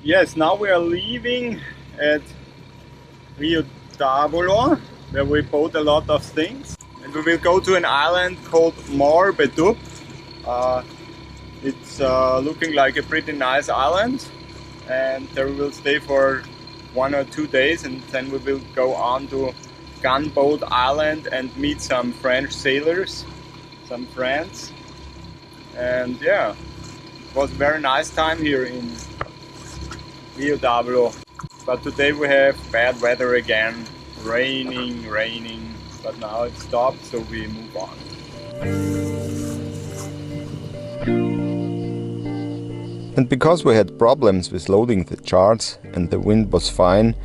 Yes, now we are leaving at Rio d'Avolo, where we bought a lot of things. And we will go to an island called Bedup. It's looking like a pretty nice island. And there we will stay for 1 or 2 days, and then we will go on to Gunboat Island and meet some French sailors, some friends. And yeah, it was a very nice time here in Rio d'Avolo. But today we have bad weather again, raining, but now it stopped, so we move on. And because we had problems with loading the charts and the wind was fine,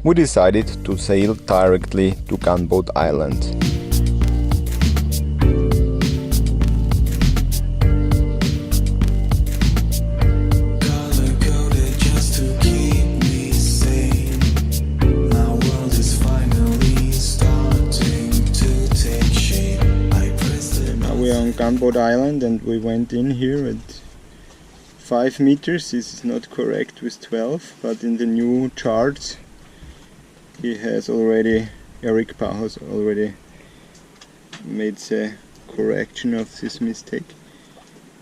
we decided to sail directly to Gunboat Island. We are on Gunboat Island and we went in here at 5 meters. This is not correct with 12, but in the new charts Eric Bauhaus already made the correction of this mistake.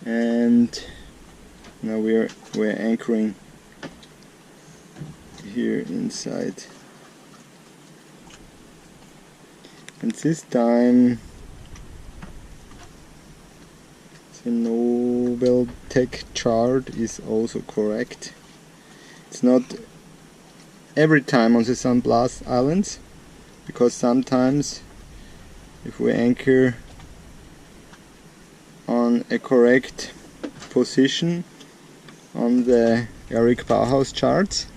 And now we're anchoring here inside. And this time the Nobel Tech chart is also correct. It's not every time on the San Blas Islands, because sometimes if we anchor on a correct position on the Eric Bauhaus charts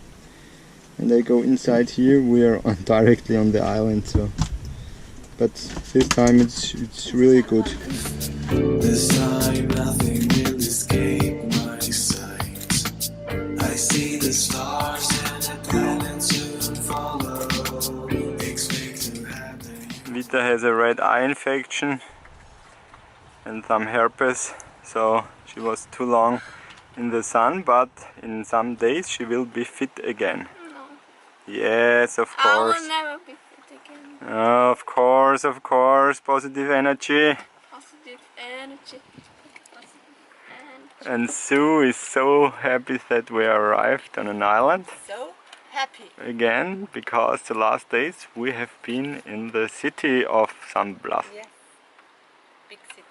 and I go inside here, we are directly on the island. So, but this time it's really good. This time nothing will escape my sight. I see the stars and the planets soon follow. Expect to have the... Vita has a red eye infection and some herpes, so she was too long in the sun, but in some days she will be fit again. No. Yes, of course. I will never be fit again. Of course, positive energy. Positive energy. And Sue is so happy that we arrived on an island. So happy. Again, because the last days we have been in the city of San Blas. Yes. Big city.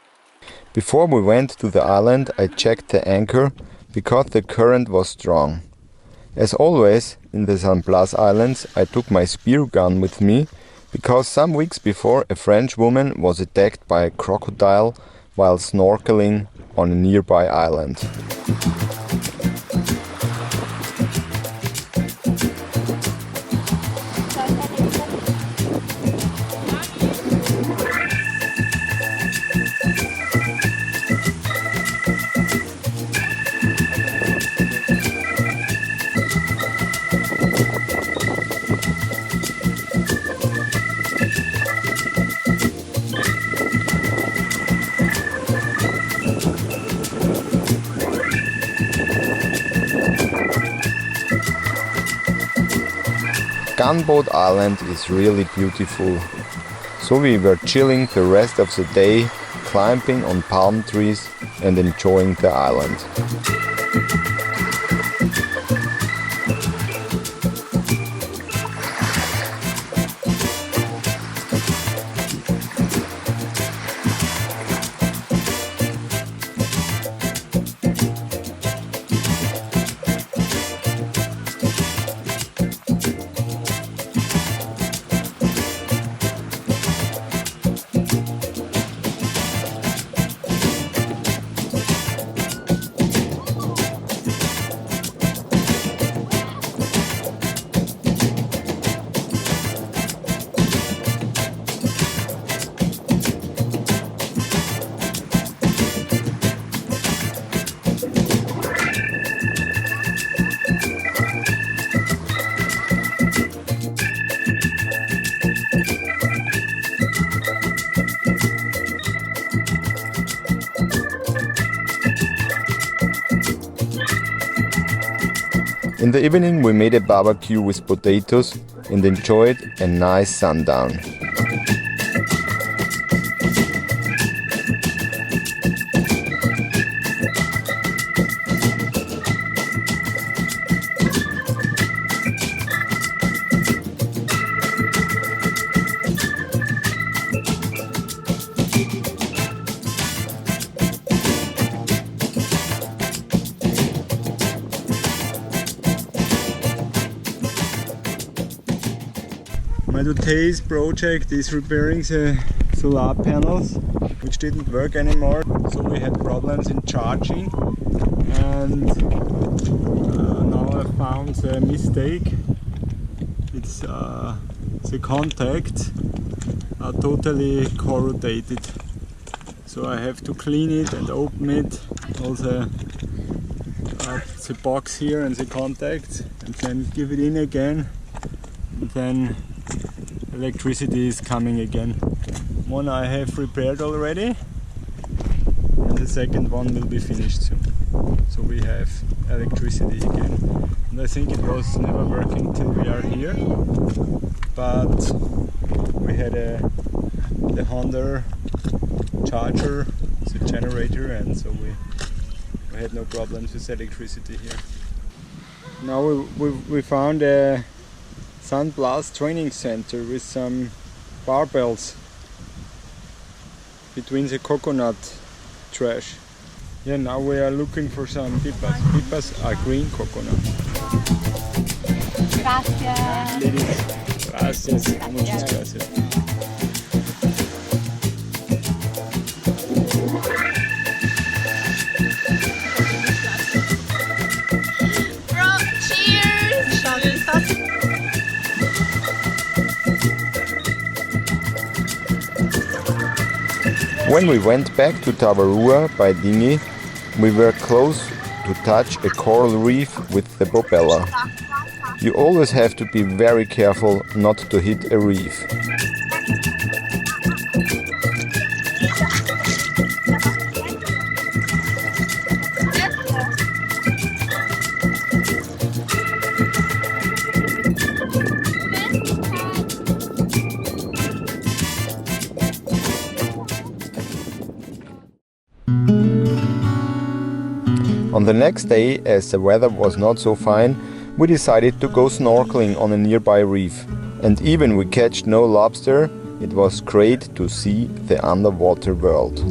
Before we went to the island, I checked the anchor because the current was strong. As always in the San Blas Islands, I took my spear gun with me because some weeks before a French woman was attacked by a crocodile while snorkeling on a nearby island. Gunboat Island is really beautiful, so we were chilling the rest of the day, climbing on palm trees and enjoying the island. In the evening we made a barbecue with potatoes and enjoyed a nice sundown. My today's project is repairing the solar panels, which didn't work anymore, so we had problems in charging, and now I found a mistake. It's the contacts are totally corroded, so I have to clean it and open it, also the box here and the contacts, and then give it in again, and then electricity is coming again. One I have repaired already, and the second one will be finished soon. So we have electricity again. And I think it was never working till we are here, but we had the Honda charger, the generator, and so we had no problems with electricity here. Now we found a Sunblast training center with some barbells between the coconut trash. Yeah, now we are looking for some pipas. Pipas are green coconut. Gracias. Ladies, gracias, muchas gracias. Bro, cheers! When we went back to Tavarua by dinghy, we were close to touch a coral reef with the propeller. You always have to be very careful not to hit a reef. On the next day, as the weather was not so fine, we decided to go snorkeling on a nearby reef. And even we catched no lobster, it was great to see the underwater world.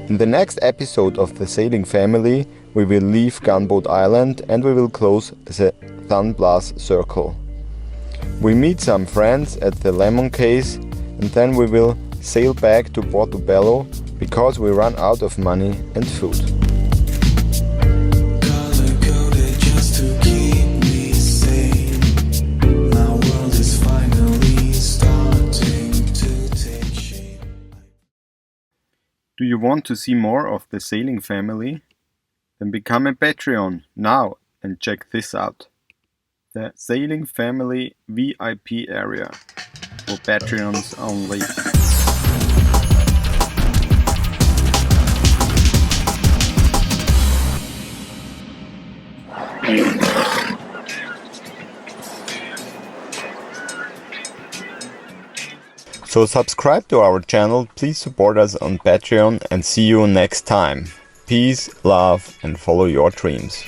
In the next episode of the Sailing Family, we will leave Gunboat Island and we will close the Sunblast Circle. We meet some friends at the Lemon Case and then we will sail back to Portobello because we run out of money and food. Color-coded just to keep me sane. My world is finally starting to take shape. Do you want to see more of the Sailing Family? Then become a Patreon now and check this out. The Sailing Family VIP area for Patreons only. So subscribe to our channel, please support us on Patreon and see you next time. Peace, love and follow your dreams.